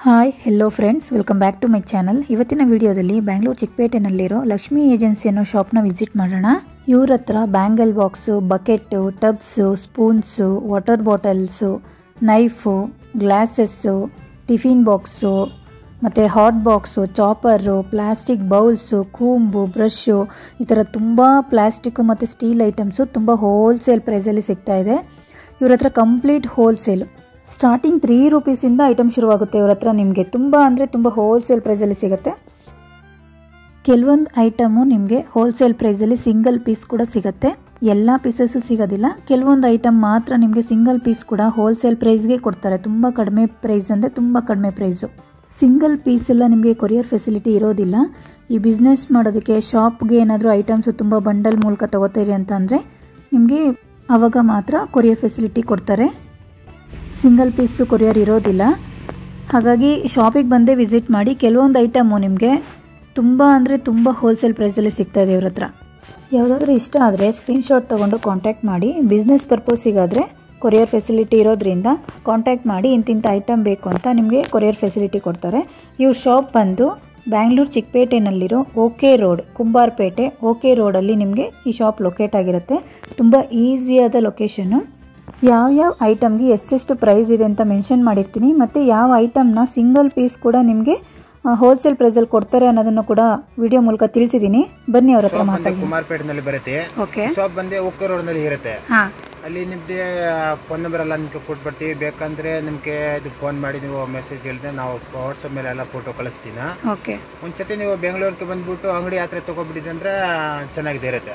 Hi hello friends, welcome back to my channel. ಇವತ್ತಿನ ವಿಡಿಯೋದಲ್ಲಿ Bangalore ಚಿಕ್ಕಪೇಟೆನಲ್ಲಿರೋ Lakshmi agency ಅನ್ನೋ ಶಾಪ್ನ ವಿಸಿಟ್ ಮಾಡೋಣ. ಇವ್ರ ಹತ್ರ bangle box, bucket, tubs, spoons, water bottles, knife, glasses, tiffin box, ಮತ್ತು hot box, chopper, plastic bowls, comb, brush, ಈ ಥರ ತುಂಬ ಪ್ಲಾಸ್ಟಿಕ್ಕು ಮತ್ತು ಸ್ಟೀಲ್ ಐಟಮ್ಸು ತುಂಬ ಹೋಲ್ಸೇಲ್ ಪ್ರೈಸಲ್ಲಿ ಸಿಗ್ತಾ ಇದೆ. ಇವ್ರ ಹತ್ರ ಕಂಪ್ಲೀಟ್ ಹೋಲ್ಸೇಲು. ಸ್ಟಾರ್ಟಿಂಗ್ 3 ರೂಪೀಸಿಂದ ಐಟಮ್ ಶುರುವಾಗುತ್ತೆ ಇವ್ರ ಹತ್ರ. ನಿಮಗೆ ತುಂಬ ಅಂದರೆ ತುಂಬ ಹೋಲ್ಸೇಲ್ ಪ್ರೈಸಲ್ಲಿ ಸಿಗುತ್ತೆ. ಕೆಲವೊಂದು ಐಟಮು ನಿಮಗೆ ಹೋಲ್ಸೇಲ್ ಪ್ರೈಸಲ್ಲಿ ಸಿಂಗಲ್ ಪೀಸ್ ಕೂಡ ಸಿಗುತ್ತೆ. ಎಲ್ಲ ಪೀಸಸ್ಸು ಸಿಗೋದಿಲ್ಲ, ಕೆಲವೊಂದು ಐಟಮ್ ಮಾತ್ರ ನಿಮಗೆ ಸಿಂಗಲ್ ಪೀಸ್ ಕೂಡ ಹೋಲ್ಸೇಲ್ ಪ್ರೈಸ್ಗೆ ಕೊಡ್ತಾರೆ. ತುಂಬ ಕಡಿಮೆ ಪ್ರೈಸ್ ಅಂದರೆ ತುಂಬ ಕಡಿಮೆ ಪ್ರೈಸು. ಸಿಂಗಲ್ ಪೀಸ್ ಎಲ್ಲ ನಿಮಗೆ ಕೊರಿಯರ್ ಫೆಸಿಲಿಟಿ ಇರೋದಿಲ್ಲ. ಈ ಬಿಸ್ನೆಸ್ ಮಾಡೋದಕ್ಕೆ ಶಾಪ್ಗೆ ಏನಾದರೂ ಐಟಮ್ಸು ತುಂಬ ಬಂಡಲ್ ಮೂಲಕ ತೊಗೋತೀರಿ ಅಂತ ಅಂದರೆ ನಿಮಗೆ ಆವಾಗ ಮಾತ್ರ ಕೊರಿಯರ್ ಫೆಸಿಲಿಟಿ ಕೊಡ್ತಾರೆ. ಸಿಂಗಲ್ ಪೀಸು ಕೊರಿಯರ್ ಇರೋದಿಲ್ಲ. ಹಾಗಾಗಿ ಶಾಪಿಗೆ ಬಂದೇ ವಿಸಿಟ್ ಮಾಡಿ. ಕೆಲವೊಂದು ಐಟಮು ನಿಮಗೆ ತುಂಬ ಅಂದರೆ ತುಂಬ ಹೋಲ್ಸೇಲ್ ಪ್ರೈಸಲ್ಲಿ ಸಿಗ್ತಾಯಿದೆ ಇವ್ರ ಹತ್ರ. ಯಾವುದಾದ್ರೂ ಇಷ್ಟ ಆದರೆ ಸ್ಕ್ರೀನ್ಶಾಟ್ ತೊಗೊಂಡು ಕಾಂಟ್ಯಾಕ್ಟ್ ಮಾಡಿ. ಬಿಸ್ನೆಸ್ ಪರ್ಪೋಸಿಗಾದರೆ ಕೊರಿಯರ್ ಫೆಸಿಲಿಟಿ ಇರೋದ್ರಿಂದ ಕಾಂಟ್ಯಾಕ್ಟ್ ಮಾಡಿ. ಇಂತಿಂಥ ಐಟಮ್ ಬೇಕು ಅಂತ ನಿಮಗೆ ಕೊರಿಯರ್ ಫೆಸಿಲಿಟಿ ಕೊಡ್ತಾರೆ. ಇವ್ರ ಶಾಪ್ ಬಂದು Bangalore ಚಿಕ್ಕಪೇಟೆನಲ್ಲಿರೋ okay road, Kumbarapete okay ರೋಡಲ್ಲಿ ನಿಮಗೆ ಈ ಶಾಪ್ ಲೊಕೇಟ್ ಆಗಿರುತ್ತೆ. ತುಂಬ ಈಸಿಯಾದ ಲೊಕೇಶನ್ನು. ಯಾವ ಐಟಮ್ಗೆ ಎಷ್ಟೆಷ್ಟು ಪ್ರೈಸ್ ಇದೆ ಅಂತ ಮೆನ್ಷನ್ ಮಾಡಿರ್ತೀನಿ. ಮತ್ತು ಯಾವ ಐಟಮ್ನ ಸಿಂಗಲ್ ಪೀಸ್ ಕೂಡ ನಿಮಗೆ ಹೋಲ್ಸೇಲ್ ಪ್ರೈಸಲ್ಲಿ ಕೊಡ್ತಾರೆ ಅನ್ನೋದನ್ನು ಕೂಡ ವಿಡಿಯೋ ಮೂಲಕ ತಿಳಿಸಿದ್ದೀನಿ. ಬನ್ನಿ ಅವ್ರ ಹತ್ರ ಮಾತಾಡಿ. ಕುಮಾರಪೇಟೆನಲ್ಲಿ ಬರುತ್ತೆ. ಶಾಪ್ ಬಂದು ಓಕೆ ರೋಡ್ ನಲ್ಲಿ ಇರುತ್ತೆ. ಅಲ್ಲಿ ನಿಮ್ಗೆ ಫೋನ್ ನಂಬರ್ ಎಲ್ಲ ನಿಮ್ಗೆ ಕೊಟ್ಬಿಡ್ತೀವಿ. ಬೇಕಂದ್ರೆ ನಿಮ್ಗೆ ಇದು ಫೋನ್ ಮಾಡಿ ನೀವು ಮೆಸೇಜ್ ಹೇಳಿದ್ರೆ ನಾವು ವಾಟ್ಸಪ್ ಮೇಲೆ ಎಲ್ಲ ಫೋಟೋ ಕಳಿಸ್ತೀನ. ಒಂದ್ಸತಿ ನೀವು ಬೆಂಗಳೂರಿಗೆ ಬಂದ್ಬಿಟ್ಟು ಅಂಗಡಿ ಯಾತ್ರೆ ತಗೋಬಿಟ್ಟಿದೆ ಅಂದ್ರೆ ಚೆನ್ನಾಗಿದೆ ಇರುತ್ತೆ.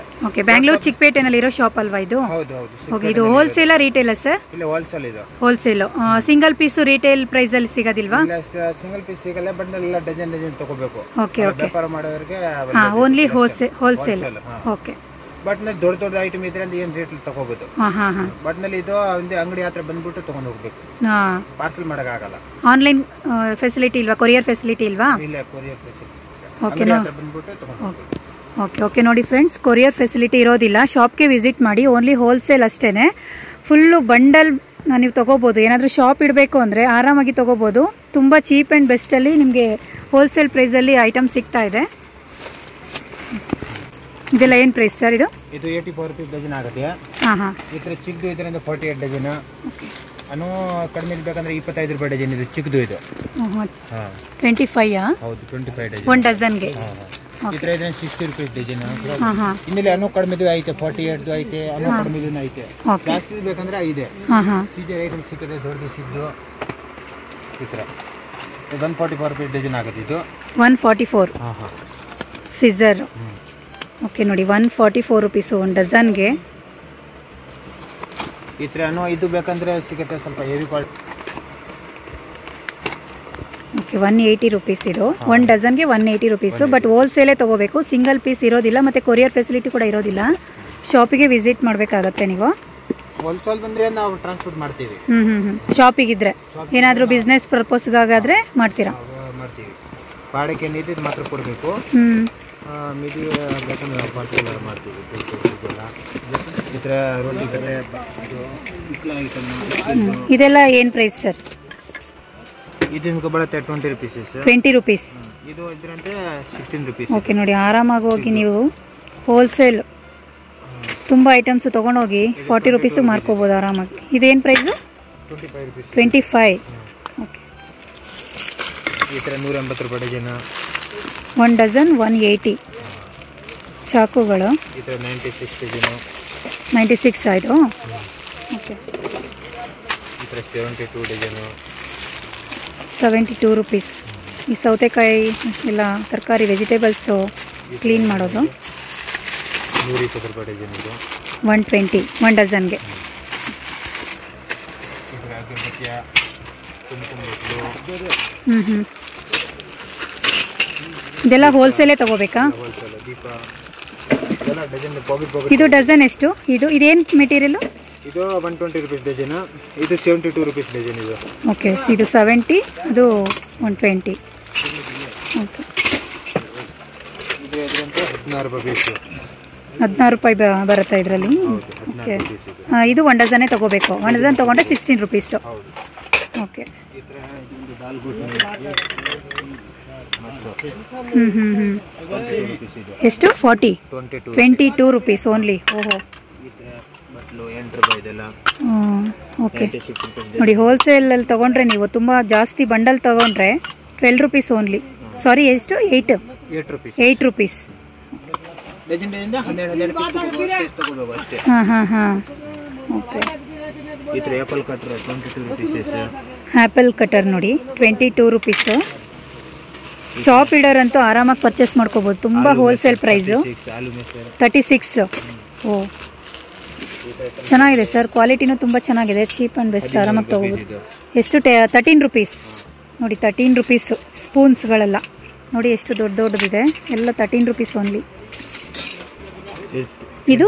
ಬ್ಯಾಂಗ್ಳೂರು ಚಿಕ್ಕಪೇಟೆನಲ್ಲಿ ಇರೋ ಶಾಪ್ ಅಲ್ವಾ ಇದು? ಹೌದು ಹೌದು. ಇದು ಹೋಲ್ಸೇಲ್ ರಿಟೇಲ್ ಸರ್? ಇಲ್ಲ ಹೋಲ್ಸೇಲ್. ಇದು wholesale. Single piece retail price ಅಲ್ಲಿ ಸಿಗೋದಿಲ್ವಾ? ಸಿಂಗಲ್ ಪೀಸ್ ಸಿಗಲ್ಲ, ಬಟ್ ಎಲ್ಲ ಡಜನ್ ತಗೋಬೇಕು. ವ್ಯಾಪಾರ ಮಾಡೋರಿಗೆ ಓನ್ಲಿ ಹೋಲ್ಸೇಲ್. ಓಕೆ. ಬಟ್ ನಲ್ಲಿ ದೊಡ್ಡ ದೊಡ್ಡ ಐಟಮ್ ಇದ್ರೆ ಏನ್ ರೇಟ್ ತಗೋಬಹುದು. ಬಟ್ ನಲ್ಲಿ ಇದು ಒಂದು ಅಂಗಡಿ ಹತ್ರ ಬಂದ್ಬಿಟ್ಟು ತಗೊಂಡು ಹೋಗ್ಬೇಕು. ಪಾರ್ಸಲ್ ಮಾಡಕ್ ಆಗಲ್ಲ. ಆನ್ಲೈನ್ ಫೆಸಿಲಿಟಿ ಇಲ್ವಾ? ಕೊರಿಯರ್ ಫೆಸಿಲಿಟಿ ಇಲ್ವಾ? ಇಲ್ಲ, ಕೊರಿಯರ್ ಫೆಸಿಲಿಟಿ ಅಂಗಡಿ ಹತ್ರ ಬಂದ್ಬಿಟ್ಟು ತಗೊಂಡು ಹೋಗ್ಬೇಕು. ಓಕೆ ನೋಡಿ ಫ್ರೆಂಡ್ಸ್, ಕೊರಿಯರ್ ಫೆಸಿಲಿಟಿ ಇರೋದಿಲ್ಲ. ಶಾಪ್ಗೆ ವಿಸಿಟ್ ಮಾಡಿ. ಓನ್ಲಿ ಹೋಲ್ಸೇಲ್ ಅಷ್ಟೇನೆ. ಫುಲ್ಲು ಬಂಡಲ್ ನೀವು ತಗೋಬಹುದು. ಏನಾದರೂ ಶಾಪ್ ಇಡಬೇಕು ಅಂದರೆ ಆರಾಮಾಗಿ ತಗೋಬಹುದು. ತುಂಬ ಚೀಪ್ ಆ್ಯಂಡ್ ಬೆಸ್ಟಲ್ಲಿ ನಿಮಗೆ ಹೋಲ್ಸೇಲ್ ಪ್ರೈಸಲ್ಲಿ ಐಟಮ್ ಸಿಗ್ತಾ ಇದೆ. ಇದೆಲ್ಲ ಏನು ಪ್ರೈಸ್ ಸರ್? ಇದು 84 ರೂಪಾಯಿ ಡಜನ್ ಆಗುತ್ತೆ. ಈ ಥರ ಚಿಕ್ಕದು ಇದರಿಂದ 48 ಡಜನ್. ಕಡಿಮೆ ಬೇಕಂದ್ರೆ 25 ರೂಪಾಯಿ ಡಜನ್. ಇದು ಚಿಕ್ಕದು. ಇದು 25? ಹೌದು, 25 ಡಜನ್ ಒಂದು ಡಜನ್ಗೆ. ಈ ಥರ ಇದೆ 60 ರೂಪಾಯಿ ಡಜನ್. ಇನ್ನಲ್ಲಿ ಕಡಿಮೆದು ಐತೆ, 48 ಐತೆ, ಕಡಿಮೆದು ಐತೆ. ಜಾಸ್ತಿ ಬೇಕಂದ್ರೆ ಇದೆ. ಸೀಜರ್ ಐಟಮ್ ಸಿಕ್ಕದೆ, ದೊಡ್ಡದು ಸಿದ್ದು. ಈ ಥರ 144 ರೂಪಾಯಿ ಡಜನ್ ಆಗುತ್ತೆ. ಇದು 144 ಸೀಜರ್. ಓಕೆ ನೋಡಿ, 144 ರುಪೀಸು ಒಂದು ಡಜನ್ಗೆ. ಈ ಥರ ಇದು ಬೇಕಂದ್ರೆ ಸಿಗುತ್ತೆ, ಸ್ವಲ್ಪ ಹೆವಿ ಕ್ವಾಲಿಟಿ. ಓಕೆ, 180 ರುಪೀಸ್ ಇದು. ಒಂದು ಡಜನ್ಗೆ 180 ರುಪೀಸು. ಬಟ್ ಹೋಲ್ಸೇಲೇ ತೊಗೋಬೇಕು, ಸಿಂಗಲ್ ಪೀಸ್ ಇರೋದಿಲ್ಲ. ಮತ್ತು ಕೊರಿಯರ್ ಫೆಸಿಲಿಟಿ ಕೂಡ ಇರೋದಿಲ್ಲ. ಶಾಪಿಗೆ ವಿಸಿಟ್ ಮಾಡಬೇಕಾಗತ್ತೆ ನೀವು. ಹೋಲ್ಸೇಲ್ ಬಂದರೆ ನಾವು ಟ್ರಾನ್ಸ್ಪೋರ್ಟ್ ಮಾಡ್ತೀವಿ. ಶಾಪಿಗಿದ್ರೆ ಏನಾದರೂ ಬಿಸ್ನೆಸ್ ಪರ್ಪಸ್ಗಾಗಾದರೆ ಮಾಡ್ತೀರಾ? ಮಾಡ್ತೀವಿ. ಬಾಡಿಗೆ ಏನಿದೆ ಮಾತ್ರ ಕೊಡಬೇಕು. ಮಿಡಿ ಬೇಕಂದ್ರೆ ಪಾರ್ಸಲ್ ಮಾಡ್ತೀವಿ. ಈ ಥರ ರೋಲ್ ಇದ್ದರೆ ಇದೆಲ್ಲ ಏನು ಪ್ರೈಸ್ ಸರ್? ಇದು ನಿಮ್ಗೆ ಬರುತ್ತೆ 20 ರೂಪೀಸ್. 20 ರೂಪೀಸ್. ಇದು ಇದ್ರಂತೆ 16 ರೂಪೀಸ್. ಓಕೆ ನೋಡಿ, ಆರಾಮಾಗಿ ಹೋಗಿ ನೀವು ಹೋಲ್ಸೇಲ್ ತುಂಬ ಐಟಮ್ಸು ತೊಗೊಂಡೋಗಿ 40 ರುಪೀಸು ಮಾರ್ಕೋಬೋದು ಆರಾಮಾಗಿ. ಇದೇನು ಪ್ರೈಸು? 25 ರೂಪೀಸ್. 25. ಓಕೆ. ಈ ಥರ 180 ರೂಪಾಯಿ ಡಜನ್. ಒಂದು ಡಜನ್ 180. ಚಾಕುಗಳು ಈ ಥರ 96 ಡಜನು. 96 ಆಯಿತು. ಓಕೆ. ಈ ಥರ 72 ಡಜನು. 72 ರುಪೀಸ್. ಈ ಸೌತೆಕಾಯಿ ಎಲ್ಲ ತರಕಾರಿ ವೆಜಿಟೇಬಲ್ಸು ಕ್ಲೀನ್ ಮಾಡೋದು 120 ರೂಪಾಯಿ ಡಜನ್. ಇದು 120 ಒಂದು ಡಜನ್ಗೆ. ಇದೆಲ್ಲ ಹೋಲ್ಸೇಲೇ ತಗೋಬೇಕಾ? ಇದು ಡಜನ್ ಎಷ್ಟು? ಇದೇನು ಮೆಟೀರಿಯಲು? ಇದು 120 ರೂಪೀಸ್ ಡಜನ್. ಇದು 72 ರೂಪೀಸ್ ಡಜನ್. ಇದು ಓಕೆ. ಇದು 70, ಇದು 120. ಓಕೆ. ಇದು 16 ರೂಪಾಯಿ ಪೀಸು. 16 ರೂಪಾಯಿ ಬರುತ್ತೆ ಇದರಲ್ಲಿ. ಓಕೆ. ಇದು ಒಂದು ಡಜನ್ನೇ ತೊಗೋಬೇಕು. ಒಂದು ಡಜನ್ ತೊಗೊಂಡ್ರೆ 16 ರುಪೀಸು. ಓಕೆ. ಈ ಥರ ಇದೊಂದು ದಾಲ್ ಗುಡ್ ಎಷ್ಟು 40 22 ರುಪೀಸ್ ಓನ್ಲಿ. ಓಹೋ, ಈ ಥರ ಬಟ್ಲು 8 ರೂಪಾಯಿ ಇದೆಲ್ಲ. ಓಕೆ ನೋಡಿ, ಹೋಲ್ಸೇಲಲ್ಲಿ ತೊಗೊಂಡ್ರೆ ನೀವು ತುಂಬ ಜಾಸ್ತಿ ಬಂಡಲ್ ತೊಗೊಂಡ್ರೆ 12 ರುಪೀಸ್ ಓನ್ಲಿ. ಸಾರಿ, ಎಷ್ಟು? 8 ರುಪೀಸ್. ಹಾಂ ಹಾಂ ಹಾಂ. ಓಕೆ. ಈ ಥರ apple cutter 22 rupees. Apple cutter ನೋಡಿ 22 ರುಪೀಸು. ಶಾಪ್ ಇಡರ್ ಅಂತೂ ಆರಾಮಾಗಿ ಪರ್ಚೇಸ್ ಮಾಡ್ಕೋಬೋದು. ತುಂಬ ಹೋಲ್ಸೇಲ್ ಪ್ರೈಸು 36. ಓ, ಚೆನ್ನಾಗಿದೆ ಸರ್, ಕ್ವಾಲಿಟಿನೂ ತುಂಬ ಚೆನ್ನಾಗಿದೆ. ಚೀಪ್ ಆ್ಯಂಡ್ ಬೆಸ್ಟ್, ಆರಾಮಾಗಿ ತೊಗೋಬೋದು. ಎಷ್ಟು? 13 ರುಪೀಸ್ ನೋಡಿ, 13 ರುಪೀಸು. ಸ್ಪೂನ್ಸ್ಗಳೆಲ್ಲ ನೋಡಿ ಎಷ್ಟು ದೊಡ್ಡದಿದೆ, ಎಲ್ಲ 13 ರುಪೀಸ್ ಓನ್ಲಿ. ಇದು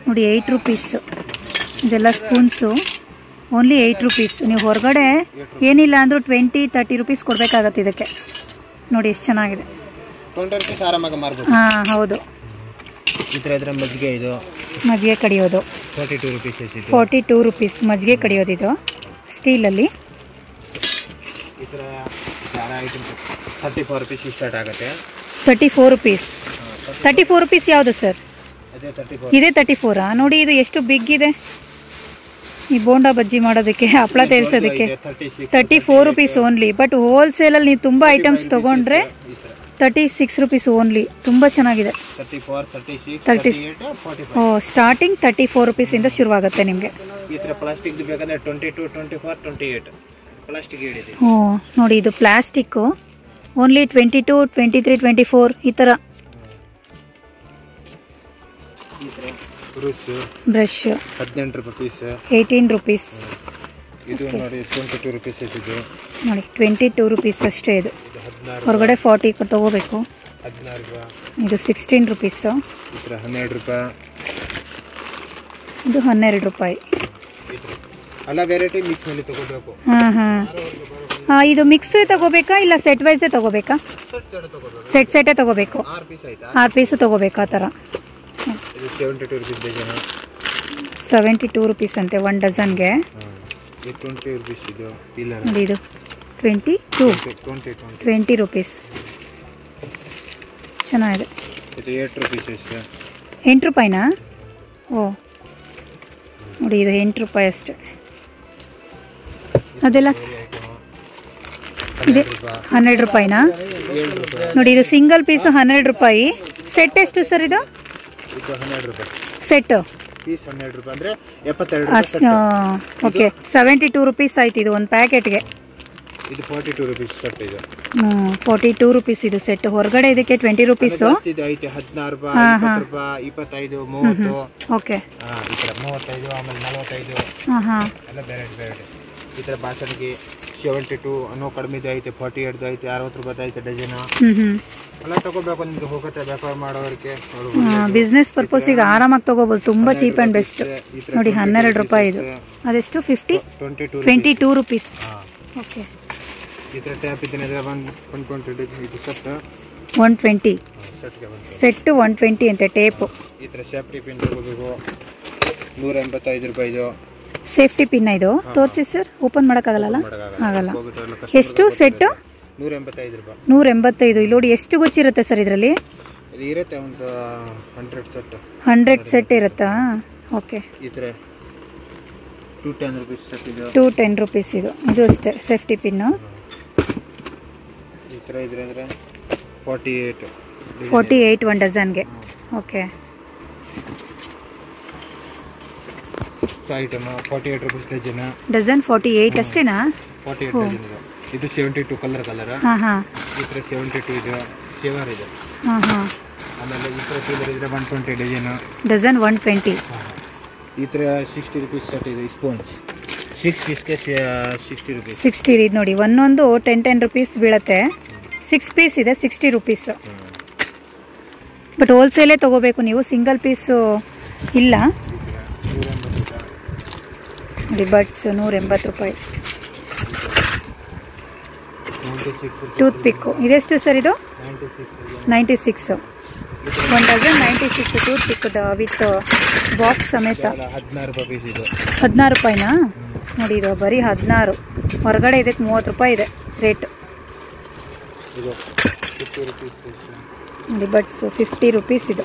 ನೋಡಿ 8 ರುಪೀಸ್. ಇದೆಲ್ಲ ಸ್ಪೂನ್ಸು ಓನ್ಲಿ 8 ರುಪೀಸ್. ನೀವು ಹೊರಗಡೆ ಏನಿಲ್ಲ ಅಂದರೂ 20-30 ರುಪೀಸ್ ಕೊಡಬೇಕಾಗತ್ತೆ ಇದಕ್ಕೆ. ನೋಡಿ ಎಷ್ಟು ಚೆನ್ನಾಗಿದೆ. 20 ರೂಪೀಸ್ ಆರಾಮಾಗಿ ಮಾರ್ಬೋದು. ಹಾಂ ಹೌದು. ಈ ಥರ ಇದ್ರೆ ಮಜ್ಜಿಗೆ, ಇದು ಮಜ್ಜಿಗೆ ಕಡಿಯೋದು 42 ರುಪೀಸ್. 42 ರುಪೀಸ್ ಮಜ್ಜಿಗೆ ಕಡಿಯೋದು. ಇದು ಸ್ಟೀಲಲ್ಲಿ. ಈ ಥರ ಐಟಮ್ 34 ರುಪೀಸ್ ಸ್ಟಾರ್ಟ್ ಆಗುತ್ತೆ. 34 ರುಪೀಸ್. 34 ರುಪೀಸ್ ಯಾವುದು ಸರ್? ಇದೇ 34. ನೋಡಿ ಇದು ಎಷ್ಟು ಬಿಗ್ ಇದೆ. ಈ ಬೋಂಡಾ ಬಜ್ಜಿ ಮಾಡೋದಕ್ಕೆ, ಹಪ್ಪಳ ತೇಲ್ಸೋದಕ್ಕೆ 34 ರುಪೀಸ್ ಓನ್ಲಿ. ಬಟ್ ಹೋಲ್ಸೇಲಲ್ಲಿ ನೀವು ತುಂಬ ಐಟಮ್ಸ್ ತೊಗೊಂಡ್ರೆ 36 ರುಪೀಸ್ ಓನ್ಲಿ. ತುಂಬ ಚೆನ್ನಾಗಿದೆ. 30. ಓ, ಸ್ಟಾರ್ಟಿಂಗ್ 34 ರುಪೀಸಿಂದ ಶುರುವಾಗುತ್ತೆ ನಿಮಗೆ. ಈ ಥರ ಪ್ಲಾಸ್ಟಿಕ್ ಬೇಕಂದ್ರೆ 22, 24, 28 ಪ್ಲಾಸ್ಟಿಕ್ ಹೇಳಿದೆ. ಓ ನೋಡಿ, ಇದು ಪ್ಲಾಸ್ಟಿಕ್ಕು ಓನ್ಲಿ 22, 23, 24 ಈ ಥರ. Brush 18 rupees. 18 ರುಪೀಸ್. ಇದು ನೋಡಿ 22 ರುಪೀಸ್ ಇದೆ. ನೋಡಿ 22 ರುಪೀಸ್ ಅಷ್ಟೇ. ಇದು ಹೊರಗಡೆ 40 ತಗೋಬೇಕು. 16 ರೂಪಾಯಿ. ಇದು 16 ರುಪೀಸ್. ಈ ಥರ 12 ರೂಪಾಯಿ. ಇದು 12 ರೂಪಾಯಿ. ಎಲ್ಲ ವೆರೈಟಿ ಮಿಕ್ಸ್ ನಲ್ಲಿ ತಗೋಬೇಕು. ಹಾಂ ಹಾಂ ಹಾಂ. ಇದು ಮಿಕ್ಸ್ ತಗೋಬೇಕಾ ಇಲ್ಲ ಸೆಟ್ ವೈಸೇ ತಗೋಬೇಕಾ? ಸೆಟ್ಟೇ ತಗೋಬೇಕು. 6 ಪೀಸು ತಗೋಬೇಕು ಆ ಥರ. 72 ರುಪೀಸ್ ಡಜನ್. 72 ರುಪೀಸ್ ಅಂತೆ 1 ಡಜನ್ಗೆ. 20 ರುಪೀಸ್ ಇದು ಪಿಲ್ಲರ್. ನೋಡಿ ಇದು 20 ರುಪೀಸ್. ಚೆನ್ನಾಗಿದೆ. ಇದು 8 ರುಪೀಸ್. 8 ರೂಪಾಯಿನಾ? ಓ ನೋಡಿ, ಇದು 8 ರೂಪಾಯಿ ಅಷ್ಟೇ. ಅದೆಲ್ಲ ಇದೆ 12 ರೂಪಾಯಿನಾ? ನೋಡಿ ಇದು ಸಿಂಗಲ್ ಪೀಸು 12 ರೂಪಾಯಿ. ಸೆಟ್ ಎಷ್ಟು ಸರ್ ಇದು? 12 ರೂಪಾಯಿ ಸೆಟ್. ಪೀಸ್ 12 ರೂಪಾಯಿ ಅಂದರೆ 72. ಓಕೆ, 72 ರುಪೀಸ್ ಆಯ್ತು ಇದು ಒಂದು ಪ್ಯಾಕೆಟ್ಗೆ. ಇದು 42 ರುಪೀಸ್ ಸೆಟ್. ಇದು 42 ರುಪೀಸ್ ಇದು ಸೆಟ್. ಹೊರಗಡೆ ಇದಕ್ಕೆ 20 ರುಪೀಸು. ಇದು ಐತೆ 16 ರೂಪಾಯಿ, 20 ರೂಪಾಯಿ, 25, 30. ಓಕೆ. ಈ ಥರ 35, ಆಮೇಲೆ 45 ಎಲ್ಲ ಬೇರೆ ಬೇರೆ. ಈ ಥರ ಬಾಸಣಿಗೆ 72 ಅನ್ನೋ ಕಡಿಮೆದು ಐತೆ, 48 ಐತೆ, 60 ರೂಪಾಯಿ ಐತೆ ಡಜನ್. ಎಲ್ಲ ತಗೋಬೇಕು ನಿಮ್ಗೆ ಹೋಗುತ್ತೆ ವ್ಯಾಪಾರ ಮಾಡೋರಿಗೆ. ಬಿಸ್ನೆಸ್ ಪರ್ಪಸ್ಸಿಗೆ ಆರಾಮಾಗಿ ತಗೋಬೋದು. ತುಂಬ ಚೀಪ್ ಆ್ಯಂಡ್ ಬೆಸ್ಟ್. ನೋಡಿ 12 ರೂಪಾಯಿ ಇದು. ಅದೆಷ್ಟು? 22 ರುಪೀಸ್. ಓಕೆ. ಈ ಥರ ಟ್ಯಾಪ್ ಇದೆ 120. ಇದು ಸೆಟ್ 120. ಸೆಟ್ 120 ಅಂತೆ ಟೇಪು. ಈ ಥರ ಸೇಫ್ಟಿ ಪಿನ್ ತಗೋಬೇಕು 185 ರೂಪಾಯಿ. ಇದು ಸೇಫ್ಟಿ ಪಿನ್. ಇದು ತೋರಿಸಿ ಸರ್, ಓಪನ್ ಮಾಡೋಕ್ಕಾಗಲ್ಲ? ಆಗಲ್ಲ. ಎಷ್ಟು ಸೆಟ್ಟು? 185 ರೂಪಾಯಿ. 185. ಇಲ್ಲಿ ನೋಡಿ ಎಷ್ಟು ಗೊಚ್ಚಿರುತ್ತೆ ಸರ್ ಇದರಲ್ಲಿ? ಇದು ಇರುತ್ತೆ ಒಂದು 100 ಸೆಟ್. 100 ಸೆಟ್ ಇರುತ್ತಾ? ಓಕೆ. ಈ ಥರ 210 ರುಪೀಸ್ ಸೆಟ್. ಇದು 210 ರುಪೀಸ್. ಇದು ಅಷ್ಟೇ ಸೇಫ್ಟಿ ಪಿನ್ನು. ಈ ಥರ ಇದ್ರೆ ಅಂದರೆ 48 1 ಡಜನ್ಗೆ. Okay. Item 48 rupees dozen. Dozen 48 ಅಷ್ಟೇನಾ? 48 ಡಜನ್. ಇದು 72 ಕಲರ್. ಹಾಂ ಹಾಂ. ಈ ಥರ 72 ಇದು ಶೇವರ್ ಇದೆ. ಹಾಂ ಹಾಂ. ಆಮೇಲೆ ಈ ಥರ ಪಿಲ್ಲರ್ ಇದ್ರೆ 120 ಡಜನ್ 120. ಈ ಥರ 60 ರುಪೀಸ್ ಸೆಟ್ ಇದೆ. Spoons 6 ಪೀಸ್ಗೆ 60 rupees. 60 ಇದು ನೋಡಿ, ಒಂದೊಂದು 10 ರುಪೀಸ್ ಬೀಳುತ್ತೆ. 6 ಪೀಸ್ ಇದೆ 60 ರುಪೀಸ್. ಬಟ್ ಹೋಲ್ಸೇಲೇ ತೊಗೋಬೇಕು ನೀವು, ಸಿಂಗಲ್ ಪೀಸು ಇಲ್ಲ. ನೋಡಿ ಬಡ್ಸ್ 180 ರೂಪಾಯಿ. ಟೂತ್ ಪಿಕ್ಕು ಇದೆಷ್ಟು ಸರ್? ಇದು 96. 1 dozen 96 tooth pick with box ಸಮೇತ. 16 ರೂಪಾಯಿ. 16 ರೂಪಾಯಿನಾ? ನೋಡಿ ಇದು ಬರೀ 16, ಹೊರಗಡೆ ಇದಕ್ಕೆ 30 ರೂಪಾಯಿ ಇದೆ ರೇಟ್. ನೋಡಿ ಬಟ್ಸ್ 50 ರುಪೀಸ್ ಇದು.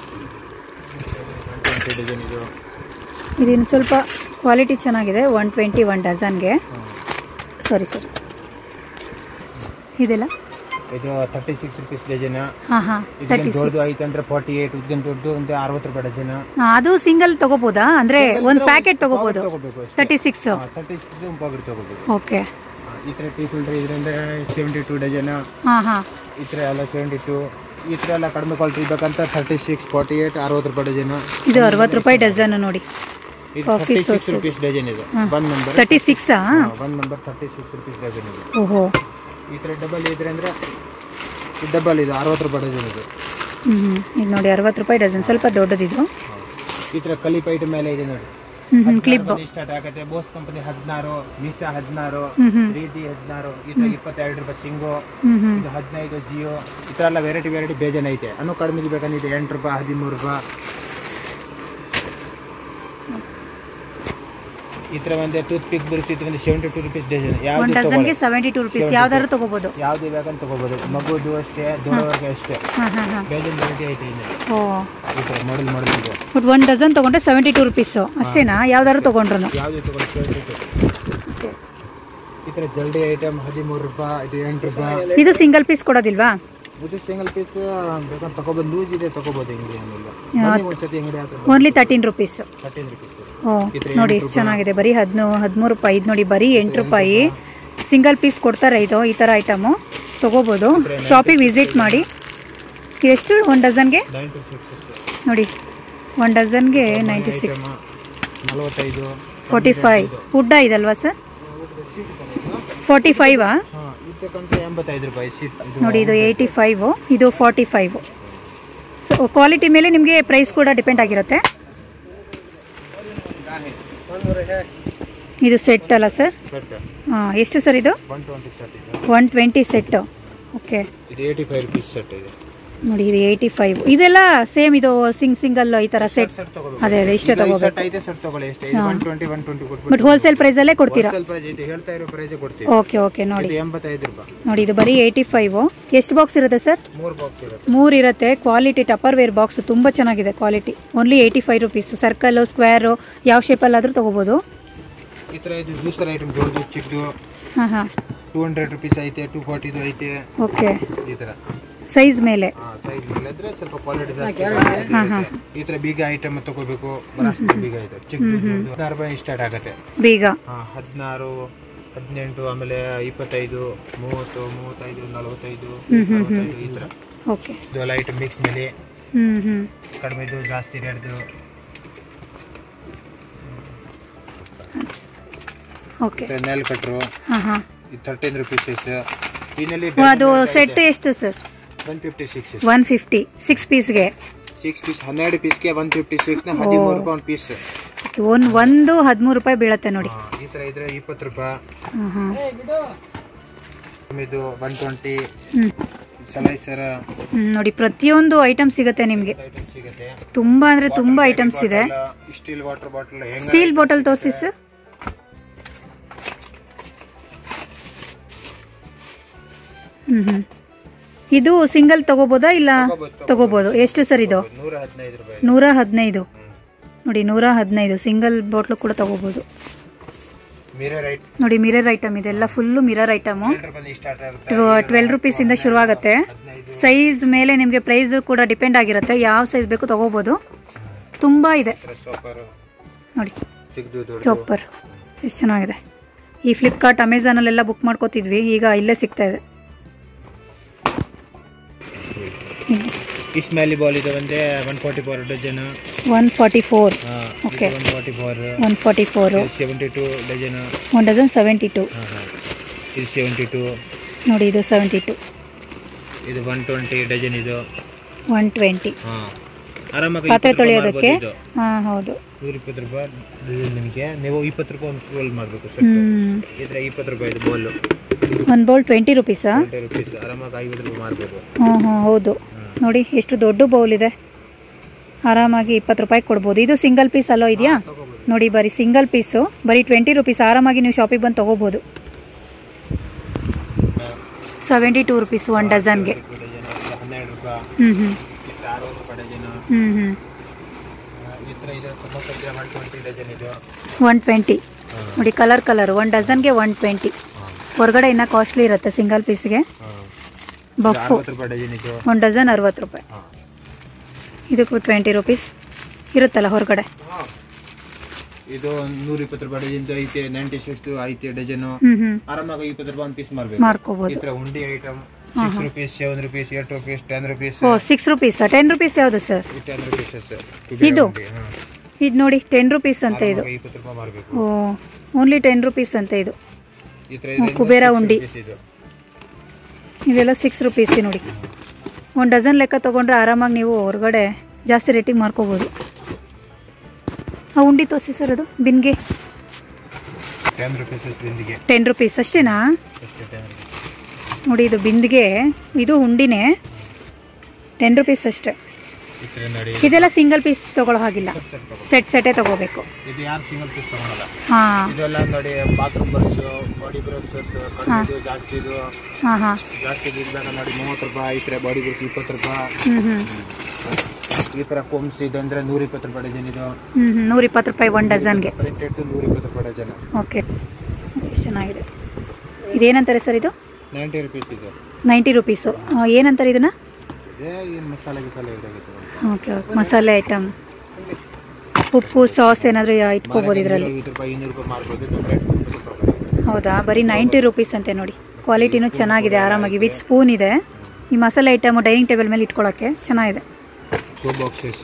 ಇದಿನ್ನು ಸ್ವಲ್ಪ ಕ್ವಾಲಿಟಿ ಚೆನ್ನಾಗಿದೆ. 120 1 ಡಜನ್ಗೆ. ಸಾರಿ ಇದೆಲ್ಲ ಇದು 36 ರೂಪೀಸ್ ಡಜನ್. ದೊಡ್ಡದು ಐತೆ ಅಂದ್ರೆ 48, ದೊಡ್ಡದು ಅಂದ್ರೆ 60 ರೂಪಾಯಿ ಡಜನ್. ಅದು ಸಿಂಗಲ್ ತಗೋಬೋದಾ? ಅಂದ್ರೆ ಒಂದು ಪ್ಯಾಕೆಟ್ ತಗೋಬಹುದು. 36 ತಗೋಬಹುದು. ಓಕೆ. ಈ ತರ ಟೀ ಫಿಲ್ಟರ್ ಇದರಿಂದ 72 ಡಜನ್. ಈ ತರ ಎಲ್ಲ 72. ಈ ತರ ಎಲ್ಲ ಕಡಿಮೆ ಕ್ವಾಲಿಟಿ ಬೇಕಂತ 36, 48, 60 ರೂಪಾಯಿ ಡಜನ್. ಇದು 60 ರೂಪಾಯಿ ಡಜನ್ ನೋಡಿ. ಇದು 36 ರೂಪೀಸ್ ಡಜನ್ ಇದು. 1 ನಂಬರ್ 36 1 ನಂಬರ್ 36 ರೂಪೀಸ್ ಡಜನ್ ಇದು. ಓಹೋ. ಈ ತರ ಡಬಲ್ ಇದ್ರೆ ಅಂದ್ರೆ ಡಬಲ್ ಇದು 60 ರೂಪಾಯಿ ಡಜನ್ ಇದು. ಇದು ನೋಡಿ 60 ರೂಪಾಯಿ ಡಜನ್, ಸ್ವಲ್ಪ ದೊಡ್ಡದಿದು. ಈ ತರ ಕಲಿಪ್ ಐಟಮ್ ಮೇಲೆ ಇದೆ ನೋಡಿ. ಕ್ಲಿಪ್ ಸ್ಟಾರ್ಟ್ ಆಗುತ್ತೆ. ಬೋಸ್ ಕಂಪನಿ 16, ಮಿಸಾ 16, ರೀತಿ 16, ಈ ತರ 22 ರೂಪಾಯಿ ಸಿಂಗೋ, ಇದು 15 ಜಿಯೋ. ಈ ತರ ಎಲ್ಲ ವೆರೈಟಿ ಬೇಜನ್ ಐತೆ. ಅನ್ನೋ ಕಡಿಮೆ ಬೇಕಂದ್ರೆ 8 ರೂಪಾಯಿ 13 ರೂಪಾಯಿ. ಈ ತರ ಒಂದು ಟೂತ್ ಪಿಕ್ ಬರುತ್ತೆ. ಇದು 72 ರೂಪೀಸ್ ಡಜನ್. ಒಂದು ಡಜನ್ಗೆ 72 ರೂಪೀಸ್. ಯಾವ್ದಾದ್ರು ತಗೋಬಹುದು. ಯಾವ್ದು ಬೇಕಂತ ತಗೋಬಹುದು. ಮಗುದು ಅಷ್ಟೇ, ದೊಡ್ಡವರಿಗೆ ಅಷ್ಟೇ. ಬೇಜನ್ ವೆರೈಟಿ ಐತೆ ಇಲ್ಲಿ. ಓ, ಈ ತರ ಮಾಡೆಲ್ ಇದೆ. ಬಟ್ 1 ಡಜನ್ ತಗೊಂಡ್ರೆ 72 ರೂಪೀಸ್ ಅಷ್ಟೇನಾ? ಯಾವ್ದಾದ್ರು ತಗೊಂಡ್ರು ಯಾವ್ದು ತಗೊಂಡ್ರೆ 72. ಈ ತರ ಜಲ್ದಿ ಐಟಮ್ 13 ರೂಪಾಯಿ, ಇದು 8 ರೂಪಾಯಿ. ಇದು ಸಿಂಗಲ್ ಪೀಸ್ ಕೊಡೋದಿಲ್ವಾ? ಇದು ಸಿಂಗಲ್ ಪೀಸ್ ಬೇಕಂತ ತಗೋಬಹುದು. ಲೂಸ್ ಇದೆ ತಗೋಬಹುದು. ಅಂಗಡಿ ಓನ್ಲಿ 13 ರೂಪೀಸ್. 13 ರೂಪೀಸ್. ಓ ನೋಡಿ ಎಷ್ಟು ಚೆನ್ನಾಗಿದೆ. ಬರೀ 13 ರೂಪಾಯಿ. ಇದು ನೋಡಿ ಬರೀ 8 ರೂಪಾಯಿ. ಸಿಂಗಲ್ ಪೀಸ್ ಕೊಡ್ತಾರೆ. ಇದು ಈ ಥರ ಐಟಮು ತೊಗೋಬೋದು. ಶಾಪಿಗೆ ವಿಸಿಟ್ ಮಾಡಿ. ಎಷ್ಟು 1 ಡಜನ್ಗೆ? 96 ನೋಡಿ 1 ಡಜನ್ಗೆ 96. 45 45 ವುಡ್ಡ ಇದಲ್ವಾ ಸರ್? 45 85 ರೂಪಾಯಿ. ನೋಡಿ ಇದು 85, ಇದು 45. ಸೊ ಕ್ವಾಲಿಟಿ ಮೇಲೆ ನಿಮಗೆ ಪ್ರೈಸ್ ಕೂಡ ಡಿಪೆಂಡ್ ಆಗಿರುತ್ತೆ. ಇದು ಸೆಟ್ ಅಲ್ಲ ಸರ್? ಎಷ್ಟು ಸರ್ ಇದು? 120 ಸೆಟ್. ಓಕೆ. ಇದು 85 ರೂಪೀಸ್ ಸೆಟ್ ಇದೆ ನೋಡಿ. ಇದು 85. ಇದೆಲ್ಲ ಸೇಮ್. ಇದು ಸಿಂಗಲ್ ಈ ತರ ಸೆಟ್. ಅದೇ ಇಷ್ಟೇ ತಗೋಬೇಕು. ಬಟ್ ಹೋಲ್ಸೇಲ್ ಪ್ರೈಸ್ ಅಲ್ಲೇ ಕೊಡ್ತೀರಾ? Okay okay. ನೋಡಿ ನೋಡಿ ಇದು ಬರೀ 85. ಎಷ್ಟು ಬಾಕ್ಸ್ ಇರುತ್ತೆ ಸರ್? 3 ಇರುತ್ತೆ. ಕ್ವಾಲಿಟಿ ಟಪ್ಪರ್ ವೇರ್ ಬಾಕ್ಸ್ ತುಂಬಾ ಚೆನ್ನಾಗಿದೆ quality. Only 85 rupees. Circle, square ಯಾವ ಶೇಪಲ್ಲಾದರೂ ತಗೋಬಹುದು. ಈ ತರ ಇದು ಜ್ಯೂಸರ್ ಐಟಮ್ ದೊಡ್ಡದು ಚಿಕ್ಕದು. 200 ರೂಪೀಸ್ ಐತೆ, 240 ಐತೆ. ಓಕೆ. ಈ ತರ ಸೈಜ್ ಮೇಲೆ ಇದ್ರೆ ಸ್ವಲ್ಪ ಕ್ವಾಲಿಟಿ ಜಾಸ್ತಿ. ಈ ತರ ಬೀಗ ಐಟಮ್ ತಗೋಬೇಕು. ಬೀಗ ಐತೆ ಚಿಕ್ಕದು 16 ರೂಪಾಯಿ ಸ್ಟಾರ್ಟ್ ಆಗುತ್ತೆ ಬೀಗ. 16, 18, ಆಮೇಲೆ 25, 30, 35, 45 ಈ ತರ. ಓಕೆ. ಇದೆಲ್ಲ ಐಟಮ್ ಮಿಕ್ಸ್ ಮೇಲೆ ಕಡಿಮೆದು ಜಾಸ್ತಿ ರೇಟ್ದು. ಓಕೆ. Nail cutter 13 rupees. ಅದು ಸೆಟ್ ಎಷ್ಟು ಸರ್? 156. 150 6 ಪೀಸ್ಗೆ. 6 ಪೀಸ್ 12 ಪೀಸ್ಗೆ 156 ನ 13 ರೂಪಾಯಿ ಒಂದು ಪೀಸ್. ಒಂದು 13 ರೂಪಾಯಿ ಬೀಳುತ್ತೆ ನೋಡಿ. ಈ ತರ ಇದ್ರೆ 20 ರೂಪಾಯಿ. ಇದು 120. ಸ್ಲೈಸರ್ ನೋಡಿ ಪ್ರತಿಯೊಂದು ಐಟಮ್ ಸಿಗುತ್ತೆ ನಿಮಗೆ. ತುಂಬಾ ಅಂದ್ರೆ ತುಂಬಾ ಐಟಮ್ಸ್ ಇದೆ. Steel water bottle. Steel bottle ತೋರಿಸಿ ಸರ್. ಇದು ಸಿಂಗಲ್ ತಗೋಬೋದಾ? ಇಲ್ಲ ತಗೋಬಹುದು. ಎಷ್ಟು ಸರ್ ಇದು? 115. ನೋಡಿ 115 ಸಿಂಗಲ್ ಬಾಟ್ಲು ಕೂಡ ತಗೋಬಹುದು. ನೋಡಿ ಮಿರರ್ ಐಟಮ್ ಇದೆಲ್ಲ ಫುಲ್ಲು ಮಿರರ್ ಐಟಮ್. 12 ರೂಪೀಸ್ ಇಂದ ಶುರು ಆಗುತ್ತೆ. ಸೈಜ್ ಮೇಲೆ ನಿಮಗೆ ಪ್ರೈಸ್ ಕೂಡ ಡಿಪೆಂಡ್ ಆಗಿರುತ್ತೆ. ಯಾವ ಸೈಜ್ ಬೇಕು ತಗೋಬಹುದು. ತುಂಬಾ ಇದೆ ನೋಡಿ. ಚಾಪರ್ ಎಷ್ಟು ಚೆನ್ನಾಗಿದೆ. ಈ ಫ್ಲಿಪ್ಕಾರ್ಟ್, ಅಮೆಝಾನ್ ಅಲ್ಲೆಲ್ಲ ಬುಕ್ ಮಾಡ್ಕೋತಿದ್ವಿ. ಈಗ ಇಲ್ಲೇ ಸಿಗ್ತಾ ಇದೆ. ಇಸ್ಮಾಯಿಲಿ ಬಾಲ್ ಇದೆ ಒಂದೇ 144 ಡಜನ್. 144. ಓಕೆ. 144 72 ಡಜನ್. 1 ಡಜನ್ 72. ಇದು 72 ನೋಡಿ. ಇದು 72. ಇದು 120 ಡಜನ್. ಇದು 120. ಆರಾಮಾಗಿ ಪಾತ್ರೆ ತೊಳೆಯೋದಕ್ಕೆ. ಹೌದು. 120 ರೂಪಾಯಿ ನಿಮಗೆ. ನೀವು 20 ರೂಪಾಯಿ ಒಂದು ರೋಲ್ ಮಾಡಬೇಕು ಸರ್. ಇದ್ರೆ 20 ರೂಪಾಯಿ ಇದು ಬೌಲ್. ಒಂದು ಬೌಲ್ 20 ರೂಪೀಸಾ? 20 ರೂಪೀಸ್. ಆರಾಮಾಗಿ 50 ರೂಪಾಯಿ ಮಾರ್ಬೋದು. ಹೌದು. ನೋಡಿ ಎಷ್ಟು ದೊಡ್ಡ ಬೌಲ್ ಇದೆ. ಆರಾಮಾಗಿ 20 ರೂಪಾಯಿ ಕೊಡ್ಬೋದು. ಇದು ಸಿಂಗಲ್ ಪೀಸ್ ಅಲ್ಲೋ ಇದೆಯಾ? ನೋಡಿ ಬರೀ ಸಿಂಗಲ್ ಪೀಸು ಬರೀ 20 ರೂಪೀಸ್. ಆರಾಮಾಗಿ ನೀವು ಶಾಪಿಗೆ ಬಂದು ತೊಗೋಬೋದು. 72 ರೂಪೀಸ್ 1 ಡಜನ್ಗೆ. 120 ನೋಡಿ ಕಲರ್ 1 ಡಜನ್ಗೆ 120. ಹೊರಗಡೆ ಇನ್ನೂ ಕಾಸ್ಟ್ಲಿ ಇರುತ್ತೆ ಸಿಂಗಲ್ ಪೀಸ್ಗೆ. ಬಫು 1 ಡಜನ್ 60 ರೂಪಾಯಿ. ಇದಕ್ಕೂ 20 ರೂಪೀಸ್ ಇರುತ್ತಲ್ಲ ಹೊರಗಡೆ. ಇದು 120 ರೂಪಾಯಿ ಡಜನ್ ಐತೆ. 96 ಐತೆ ಡಜನ್. ಆರಾಮಾಗಿ 20 ರೂಪಾಯಿ ಒಂದು ಪೀಸ್ ಮಾರ್ಕೋಬಹುದು. ಈ ತರ ಉಂಡಿ item 6 rupees 7 rupees 8 rupees 10 rupees. ಓ 6 ರೂಪೀಸ್ 10 ರೂಪೀಸ್ ಯಾವುದು ಸರ್? 10 rupees sir. ಇದು ನೋಡಿ 10 ರೂಪೀಸ್ ಅಂತ ಇದು. 20 ರೂಪಾಯಿ ಮಾರಬೇಕು. ಓ ಓನ್ಲಿ 10 ರೂಪೀಸ್ ಅಂತ ಇದು. ಈ ತರ ಕುಬೇರ ಉಂಡಿ ಇವೆಲ್ಲ 6 ರೂಪೀಸ್ ನೋಡಿ. 1 ಡಜನ್ ಲೆಕ್ಕ ತೊಗೊಂಡ್ರೆ ಆರಾಮಾಗಿ ನೀವು ಹೊರಗಡೆ ಜಾಸ್ತಿ ರೇಟಿಗೆ ಮಾರ್ಕೋಬೋದು. ಆ ಉಂಡಿ ತೋರಿಸಿ ಸರ್. ಅದು ಬಿನ್ಗೆ 10 ರೂಪೀಸ್ ಬಿಂದಿಗೆ. 10 ರೂಪೀಸ್ ಅಷ್ಟೇನಾ? ನೋಡಿ ಇದು ಬಿಂದಿಗೆ, ಇದು ಉಂಡಿನೇ 10 ರೂಪೀಸ್ ಅಷ್ಟೇ. ಇದೆಲ್ಲ ಸಿಂಗಲ್ ಪೀಸ್ ತಗೊಳ್ಳೋ ಹಾಗಿಲ್ಲ, ಸೆಟ್ಟೇ ತಗೋಬೇಕು. ಇದು ಯಾರು ಸಿಂಗಲ್ ಪೀಸ್ ತಗೊಳಲ್ಲ. ಹಾಂ ಇದೆಲ್ಲ ನೋಡಿ ಬಾತ್ರೂಮ್ ಬ್ರಷ್, ಬಾಡಿ ಬ್ರಷ್ ಜಾಸ್ತಿ. ಇದು ಜಾಸ್ತಿ ಇದ್ದಾಗ ನೋಡಿ 30 ರೂಪಾಯಿ. ಈ ಥರ ಬಾಡಿ ಬ್ರಷ್ 20 ರೂಪಾಯಿ. ಈ ಥರ ಕೋಮ್ಸ್ ಇದು ಅಂದರೆ 120 ರೂಪಾಯಿ ಡಜನ್. ಇದು 120 ರೂಪಾಯಿ 1 ಡಜನ್ಗೆ. 120 ರೂಪಾಯಿ ಡಜನ್. ಓಕೆ ಚೆನ್ನಾಗಿದೆ. ಇದೇನಂತಾರೆ ಸರ್ ಇದು? 90 ರೂಪೀಸ್ ಇದು. 90 ರೂಪೀಸು. ಏನಂತಾರೆ ಇದನ್ನ? ಮಸಾಲೆ ಇದಾಗುತ್ತೆ. ಓಕೆ ಮಸಾಲೆ ಐಟಮ್, ಉಪ್ಪು ಸಾಸ್ ಏನಾದರೂ ಇಟ್ಕೋಬೋದು ಇದರಲ್ಲಿ. ಹೌದಾ? ಬರೀ 90 ರೂಪೀಸ್ ಅಂತೆ ನೋಡಿ. ಕ್ವಾಲಿಟಿನೂ ಚೆನ್ನಾಗಿದೆ. ಆರಾಮಾಗಿ ವಿತ್ ಸ್ಪೂನ್ ಇದೆ. ಈ ಮಸಾಲೆ ಐಟಮು ಡೈನಿಂಗ್ ಟೇಬಲ್ ಮೇಲೆ ಇಟ್ಕೊಳ್ಳೋಕ್ಕೆ ಚೆನ್ನಾಗಿದೆ. ಸೋಪ್ ಬಾಕ್ಸಸ್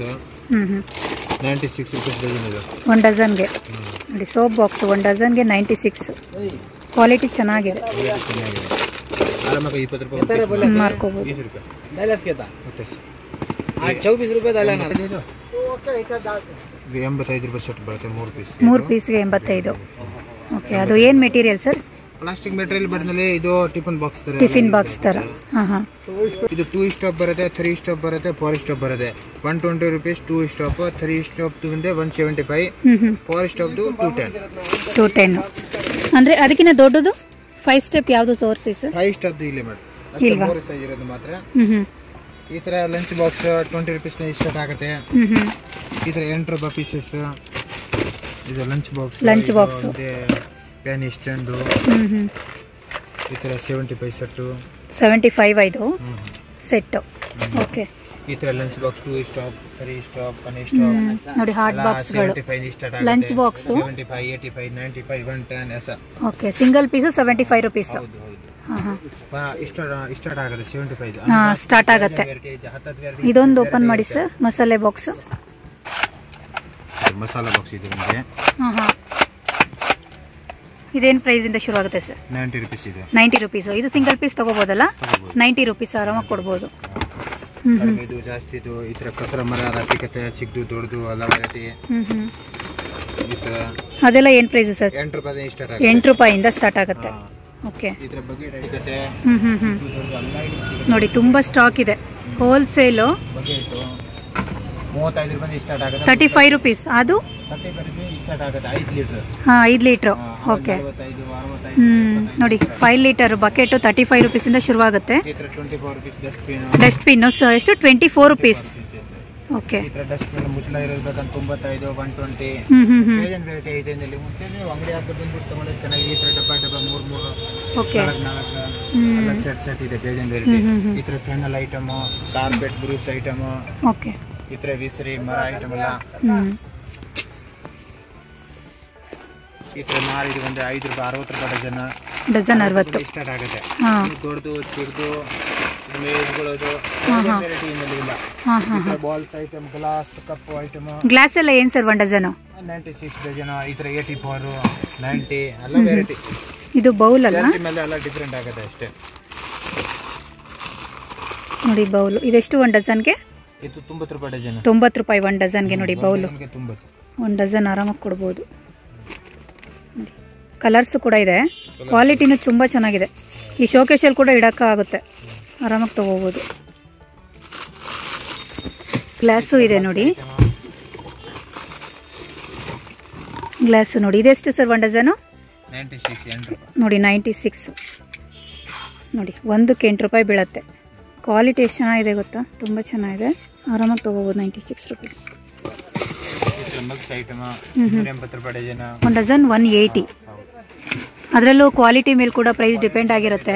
96 ರೂಪೀಸ್ ಡಜನ್ ಇದೆ 1 ಡಜನ್ಗೆ. ನೋಡಿ ಸೋಪ್ ಬಾಕ್ಸ್ 1 ಡಜನ್ಗೆ 96. ಕ್ವಾಲಿಟಿ ಚೆನ್ನಾಗಿದೆ. ಆರಾಮಾಗಿ 20 ರೂಪಾಯಿ ಮಾರ್ಕೋಬೋದು. 24 ರೂಪಾಯಿ 85 ರೂಪಾಯಿ ಸೆಟ್ ಬರುತ್ತೆ. 3 ಪೀಸ್ಗೆ 85. ಓಕೆ ಅದು ಏನು ಮೆಟೀರಿಯಲ್ ಸರ್? ಪ್ಲಾಸ್ಟಿಕ್ ಮೆಟೀರಿಯಲ್ ಬರ್ತದೆ. ಇದು ಟಿಫಿನ್ ಬಾಕ್ಸ್ ತರ. ಇದು 2 ಸ್ಟಾಪ್ ಬರುತ್ತೆ, 3 ಸ್ಟಾಪ್ ಬರುತ್ತೆ, 4 ಸ್ಟಾಪ್ ಬರುತ್ತೆ. 120 ರೂಪೀಸ್ 2 ಸ್ಟಾಪ್, 3 ಸ್ಟಾಪ್ 175, 4 ಸ್ಟಾಪ್ 210. ಅಂದ್ರೆ ಅದಕ್ಕಿಂತ ದೊಡ್ಡದು 5 ಸ್ಟೆಪ್ ಯಾವುದು ತೋರಿಸಿ ಸರ್? 5 ಸ್ಟಾಪ್ ಇಲ್ಲಿ ಮಾಡಿ ಅಷ್ಟೇ 3 ಸೈಜ್ ಇರೋದು ಮಾತ್ರ. ಈ ತರ ಲಂಚ್ ಬಾಕ್ಸ್ 20 ರೂಪೀಸ್ ಸ್ಟಾರ್ಟ್ ಆಗುತ್ತೆ. ಈ ತರ 8 ರೂಪಾಯಿ ಪೀಸಸ್. ಇದು ಲಂಚ್ ಬಾಕ್ಸ್ ಪ್ಯಾನ್ ಸ್ಟ್ಯಾಂಡ್. ಈ ತರ 75 ಸೆಟ್. 75 ಇದು ಸೆಟ್. ಓಕೆ. ಈ ತರ lunch box 2 stop, 3 stop, 1 stop ನೋಡಿ. ಹಾಟ್ ಬಾಕ್ಸ್ಗಳು ಲಂಚ್ ಬಾಕ್ಸ್ 75, 85, 95, 110 ऐसा. Okay single piece 75 rupees. Start ಆಗುತ್ತೆ 75. ಸ್ಟಾರ್ಟ್ ಆಗುತ್ತೆ. ಇದೊಂದು ಓಪನ್ ಮಾಡಿ ಸರ್. ಮಸಾಲೆ ಬಾಕ್ಸ್ ಇದು ನಿಮಗೆ. ಇದೇನು ಪ್ರೈಸ್ ಇಂದ ಶುರು ಆಗುತ್ತೆ ಸರ್? 90 ರೂಪೀಸ್ ಇದೆ. 90 ರೂಪೀಸ್. ಇದು ಸಿಂಗಲ್ ಪೀಸ್ ತಗೋಬೋದಲ್ಲ? 90 ರೂಪೀಸ್ ಆರಾಮಾಗಿ ಕೊಡ್ಬೋದು. ಇದು ಜಾಸ್ತಿ. ಇದು ಈ ತರ ಕಸರ ಮರ ಸಿಗುತ್ತೆ, ಚಿಕ್ಕದು ದೊಡ್ಡದು ಎಲ್ಲ ವೆರೈಟಿ. ಅದೆಲ್ಲ ಏನು ಪ್ರೈಸ್ ಸರ್? 8 ರೂಪಾಯಿ ಸ್ಟಾರ್ಟ್ ಆಗುತ್ತೆ. 8 ರೂಪಾಯಿಂದ ಸ್ಟಾರ್ಟ್ ಆಗುತ್ತೆ. ಓಕೆ. ಈ ತರ ಬಕೆಟ್ ಇರುತ್ತೆ. ನೋಡಿ ತುಂಬಾ ಸ್ಟಾಕ್ ಇದೆ. ಹೋಲ್ಸೇಲು 35 ರೂಪಾಯಿ ಸ್ಟಾರ್ಟ್ ಆಗುತ್ತೆ. 35 ರೂಪೀಸ್. ಅದು 35 ರೂಪಾಯಿ ಸ್ಟಾರ್ಟ್ ಆಗುತ್ತೆ. 5 ಲೀಟರ್. 5 ಲೀಟರ್. ಓಕೆ. ನೋಡಿ 5 ಲೀಟರ್ ಬಕೆಟ್ 35 ರೂಪೀಸ್ ಇಂದ ಶುರುವಾಗುತ್ತೆ. 24 ರೂಪೀಸ್ ಡಸ್ಟ್ಬಿನ್. ಎಷ್ಟು? 24 ರೂಪೀಸ್. ಓಕೆ. ಈ ತರ ಡಸ್ಟ್ಬಿನ್ ಮುಚ್ಚಳ ಇರಬೇಕಂತ 95, 120 ಬೇಜನ್ ವೆರೈಟಿ ಇದೆ. ಇಲ್ಲಿ ಮುಂಚೆ ಅಂಗಡಿ ಹಾಕಿ ಬಂದ್ಬಿಟ್ಟು ತಗೊಂಡ್ರೆ ಚೆನ್ನಾಗಿ. ಈ ತರ ಡಬ್ಬ 3 ಓಕೆ 4 ಸೆಟ್ ಇದೆ ಬೇಜನ್ ವೆರೈಟಿ. ಈ ತರ panel item, carpet Bruce item. Okay. ಈ ತರ ವಿಸರಿ ಮರ ಐಟಮ್ ಎಲ್ಲ. ಈ ತರ ಮಾರಿ ಇದು ಒಂದು 5 ರೂಪಾಯಿ 60 ರೂಪಾಯಿ ಡಜನ್ 60 ಸ್ಟಾರ್ಟ್ ಆಗುತ್ತೆ. ದೊಡ್ಡದು ಚಿಕ್ಕದು ಮೇಜ್ಗಳದು ವೆರೈಟಿ ಏನಿಲ್ಲ. Balls item, glass cup item. Glass ಎಲ್ಲ ಏನು ಸರ್ 1 ಡಜನ್? 96 ಡಜನ್. ಈ ತರ 84, 90 ಎಲ್ಲ ವೆರೈಟಿ. ಇದು ಬೌಲ್ ಅಲ್ಲ? ಮೇಲೆ ಎಲ್ಲ ಡಿಫರೆಂಟ್ ಆಗುತ್ತೆ ಅಷ್ಟೇ. ನೋಡಿ ಬೌಲ್ ಇದೆಷ್ಟು 1 ಡಜನ್ಗೆ? ಇದು 90 ರೂಪಾಯಿ ಡಜನ್. 90 ರೂಪಾಯಿ 1 ಡಜನ್ಗೆ. ನೋಡಿ ಬೌಲ್ 1 ಡಜನ್ ಆರಾಮಾಗಿ ಕೊಡ್ಬೋದು. ಕಲರ್ಸ್ ಕೂಡ ಇದೆ. ಕ್ವಾಲಿಟಿನೂ ತುಂಬ ಚೆನ್ನಾಗಿದೆ. ಈ ಶೋಕೇಶಲ್ಲಿ ಕೂಡ ಇಡೋಕ್ಕಾಗುತ್ತೆ, ಆರಾಮಾಗಿ ತೊಗೋಬೋದು. ಗ್ಲಾಸು ಇದೆ ನೋಡಿ. ಗ್ಲಾಸ್ ನೋಡಿ. ಇದೆಷ್ಟು ಸರ್ ಒಂದು ಡಜನು? 96 ನೋಡಿ 96 ನೋಡಿ, ಒಂದಕ್ಕೆ 8 ರೂಪಾಯಿ ಬೀಳುತ್ತೆ. ಕ್ವಾಲಿಟಿ ಎಷ್ಟು ಚೆನ್ನಾಗಿದೆ ಗೊತ್ತಾ, ತುಂಬ ಚೆನ್ನಾಗಿದೆ. ಆರಾಮಾಗಿ ತೊಗೋಬೋದು 96 ರೂಪೀಸ್. ಒಂದು ಡಜನ್ 180. ಅದರಲ್ಲೂ ಕ್ವಾಲಿಟಿ ಮೇಲೆ ಕೂಡ ಪ್ರೈಸ್ ಡಿಪೆಂಡ್ ಆಗಿರುತ್ತೆ